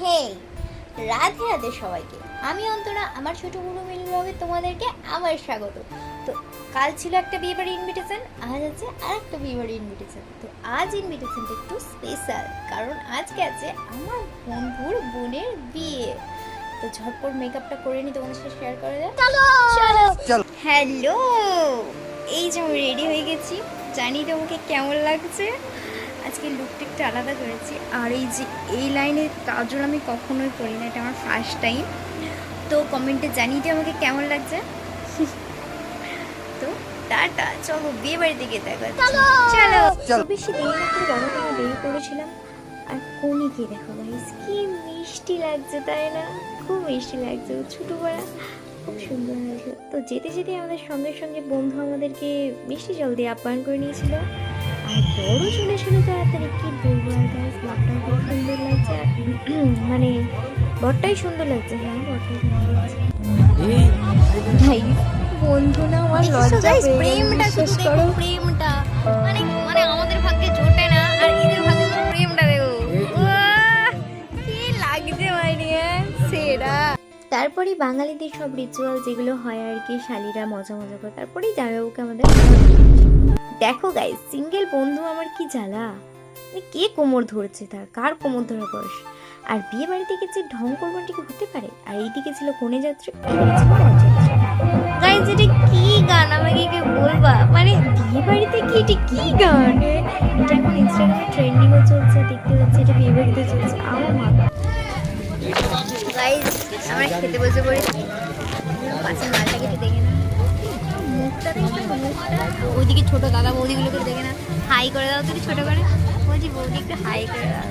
হে রাধে রাধে সবাইকে, আমি অন্তরা। আমার ছোট বড় মিলি ব্লগে তোমাদেরকে আবার স্বাগত। তো কাল ছিল একটা বিয়ে বাড়ির ইনভিটেশন, আজ আছে আর একটা বিয়ে বাড়ির ইনভিটেশন। তো আজ ইনভিটেশনটা একটু স্পেশাল, কারণ আজকে আছে আমার বন্ধুর বোনের বিয়ে। তো ঝটপট মেকআপটা করে নি, তোমাদের সাথে শেয়ার করে দেয়। চলো চলো। হ্যালো, এই যে আমি রেডি হয়ে গেছি, জানি তোমাকে কেমন লাগছে। আজকে লুকটা একটু আলাদা করেছি। আর এই যে এই লাইনের কাজল আমি কখনোই করি না, এটা আমার ফার্স্ট টাইম। তো কমেন্টে জানিয়ে দিও আমাকে কেমন লাগছে। তো টাটা, চলো বিয়ে বাড়িতে গিয়ে দেখা হচ্ছে। চলো বেশি দেরি না করে বাবা থেকে বেরিয়ে পড়েছিলাম। আর কনিকে দেখো গাইস, কি মিষ্টি লাগছে তাই না? খুব মিষ্টি লাগছে, ছোটো বড়া খুব সুন্দর হয়েছে। তো যেতে যেতে আমাদের সঙ্গে সঙ্গে বন্ধু আমাদেরকে মিষ্টি জল দিয়ে আপ্যায়ন করে নিয়েছিল। আর বড় চলেছিল তাড়াতাড়ি, কি বলবো আর গাইস, ব্লগটাও খুব সুন্দর লাগছে। আর মানে বরটাই সুন্দর লাগছে। হ্যাঁ, বরটাই সুন্দর লাগছে ভাই। বন্ধু না আমার লজ্জা পেয়ে গেল, শেষ করো প্রেমটা। মানে মানে আমাদের ভাগ্যে জোটে না, আর এদের ভাগ্যে তো প্রেমটা দেখো। কি লাগছে মাইরিয়া, সেরা। তারপরেই বাঙালিদের সব রিচুয়াল যেগুলো হয় আর কি, শালিরা মজা মজা করে তারপরেই জামাইবাবুকে আমাদের দেখো গাইস। সিঙ্গেল বন্ধু আমার কি জ্বালা, কে কোমর ধরেছে, তার কার কোমর ধরা বয়স। আর বিয়ে বাড়িতে গেছে ঢং করবার কি হতে পারে। আর এইদিকে ছিল কনে যাত্রী, এইদিকে ছিল গাইস। এটা কি গান আমাকে কে বলবা? মানে বিয়ে বাড়িতে কি এটা কি গান? এটা এখন ইনস্টাগ্রামে ট্রেন্ডিংও চলছে, দেখতে পাচ্ছি এটা বিয়ে বাড়িতে চলছে। আমার মা গাইস, আমরা খেতে বসে পড়েছি। পাশে মালটা কেটে দেখে না, মুখটা দেখো, মুখটা। ওইদিকে ছোট দাদা বৌদিগুলোকে দেখে না, হাই করে দাও তুমি ছোট করে। বলছি বৌদি একটু হাই করে দাও।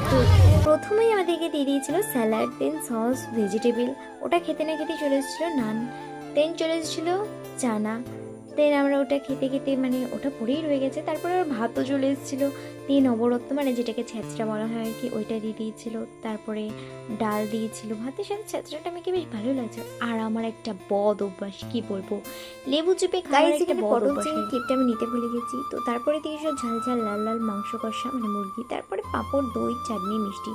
তো প্রথমেই আমাদেরকে দিয়ে দিয়েছিল স্যালাড, দেন সস, ভেজিটেবল। ওটা খেতে না খেতে চলে এসেছিলো নান, দেন চলে এসেছিলো চানা। দেন আমরা ওটা খেতে খেতে মানে ওটা পরেই রয়ে গেছে। তারপরে আর ভাতও চলে এসেছিলো। দিয়ে নবরত্ন মানে যেটাকে ছেঁচড়া বলা হয় আর কি, ওইটা দিয়ে দিয়েছিল। তারপরে ডাল দিয়েছিল, ভাতের সাথে ছেঁচড়াটা আমাকে বেশ ভালো লাগছে। আর আমার একটা বদ অভ্যাস, কি বলবো, লেবু চিপে খাওয়ার একটা বদ অভ্যাস। ক্লিপটা আমি নিতে ভুলে গেছি। তো তারপরে দিয়েছিল ঝাল ঝাল লাল লাল মাংস কষা মানে মুরগি, তারপরে পাঁপড়, দই, চাটনি, মিষ্টি।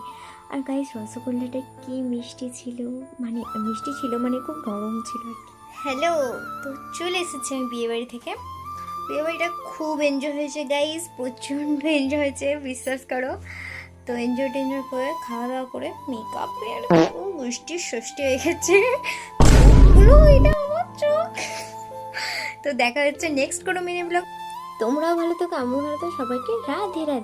আর গাইস, রসগোল্লাটা কি মিষ্টি ছিল, মানে মিষ্টি ছিল মানে খুব গরম ছিল আর কি। হ্যালো, তো চলে এসেছি আমি বিয়ে বাড়ি থেকে। বিয়ে বাড়িটা খুব এনজয় হয়েছে গাইস, প্রচণ্ড এনজয় হয়েছে, বিশ্বাস করো। তো এনজয় টেনজয় করে খাওয়া দাওয়া করে মেকআপের গোষ্ঠী ষষ্ঠী হয়ে গেছে চোখগুলো, এটা আমার চোখ। তো দেখা হচ্ছে নেক্সট কোনো মিনি ব্লগ। তোমরাও ভালো থেকো, আমিও ভালো থাকো, সবাইকে রাধে রাধে।